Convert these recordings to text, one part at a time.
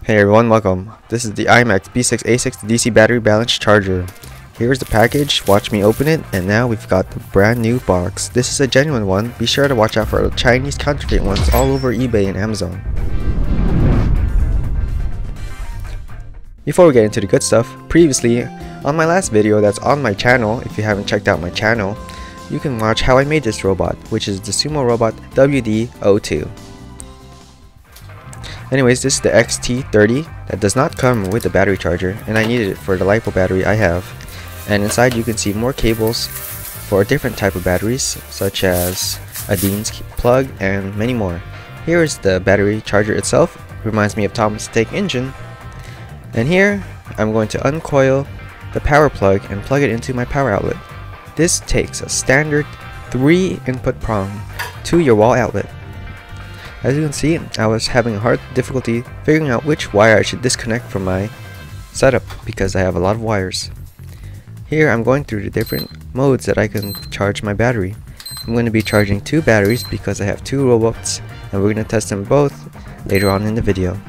Hey everyone, welcome. This is the iMAX B6A6 DC battery balance charger. Here's the package, watch me open it, and now we've got the brand new box. This is a genuine one. Be sure to watch out for the Chinese counterfeit ones all over eBay and Amazon. Before we get into the good stuff, previously, on my last video that's on my channel, if you haven't checked out my channel, you can watch how I made this robot, which is the sumo robot WD-02. Anyways, this is the XT30 that does not come with the battery charger, and I needed it for the LiPo battery I have. And inside you can see more cables for a different type of batteries, such as a Dean's plug and many more. Here is the battery charger itself. Reminds me of Thomas the Tank Engine. And here I'm going to uncoil the power plug and plug it into my power outlet. This takes a standard 3 input prong to your wall outlet. As you can see, I was having a hard difficulty figuring out which wire I should disconnect from my setup because I have a lot of wires. Here I'm going through the different modes that I can charge my battery. I'm going to be charging 2 batteries because I have 2 robots, and we're going to test them both later on in the video.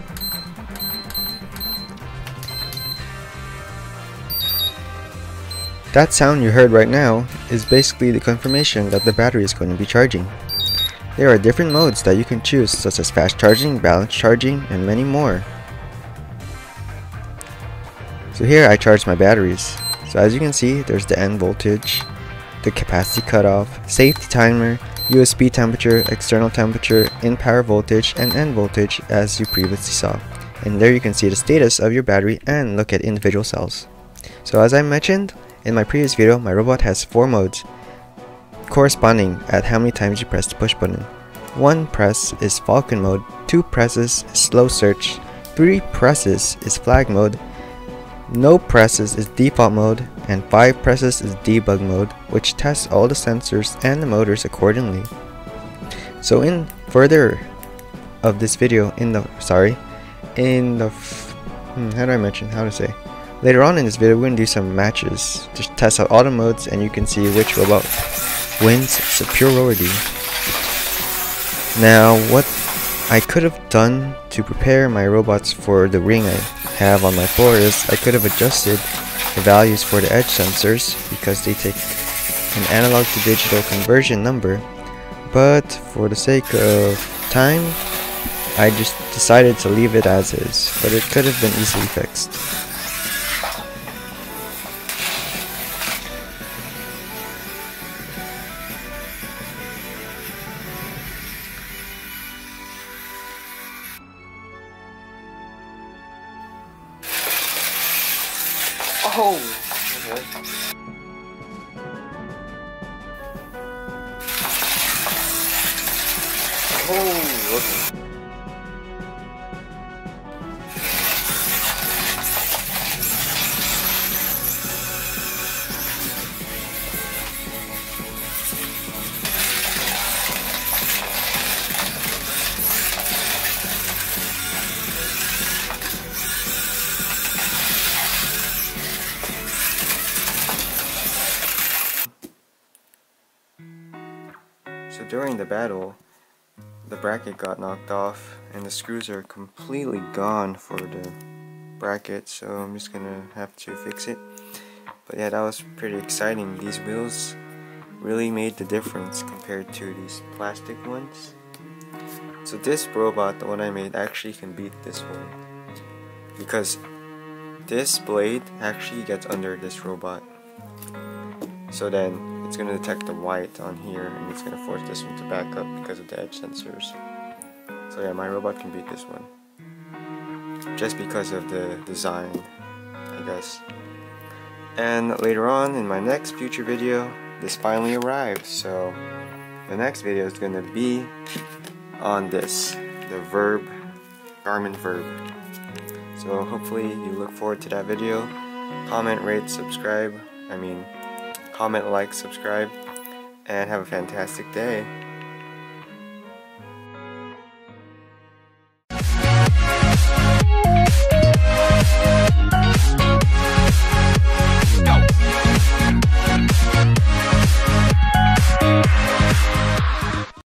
That sound you heard right now is basically the confirmation that the battery is going to be charging. There are different modes that you can choose, such as fast charging, balance charging, and many more. So here I charge my batteries. So as you can see, there's the end voltage, the capacity cutoff, safety timer, USB temperature, external temperature, in power voltage, and end voltage as you previously saw. And there you can see the status of your battery and look at individual cells. So as I mentioned in my previous video, my robot has 4 modes, corresponding at how many times you press the push button. 1 press is Falcon mode, 2 presses is slow search, 3 presses is flag mode, no presses is default mode, and 5 presses is debug mode, which tests all the sensors and the motors accordingly. So in further of this video, later on in this video, we're going to do some matches to test out all the modes, and you can see which robot wins superiority. Now, what I could have done to prepare my robots for the ring I have on my floor is I could have adjusted the values for the edge sensors because they take an analog to digital conversion number, but for the sake of time, I just decided to leave it as is, but it could have been easily fixed. Oh, okay. Oh, okay. So during the battle, the bracket got knocked off and the screws are completely gone for the bracket, so I'm just gonna have to fix it. But yeah, that was pretty exciting. These wheels really made the difference compared to these plastic ones. So this robot, the one I made, actually can beat this one because this blade actually gets under this robot. So then it's going to detect the white on here and it's going to force this one to back up because of the edge sensors. So yeah, my robot can beat this one just because of the design, I guess. And later on in my next future video, this finally arrived. So the next video is going to be on this, the VIRB, Garmin VIRB. So hopefully you look forward to that video. Comment, rate, subscribe. Comment, like, subscribe, and have a fantastic day.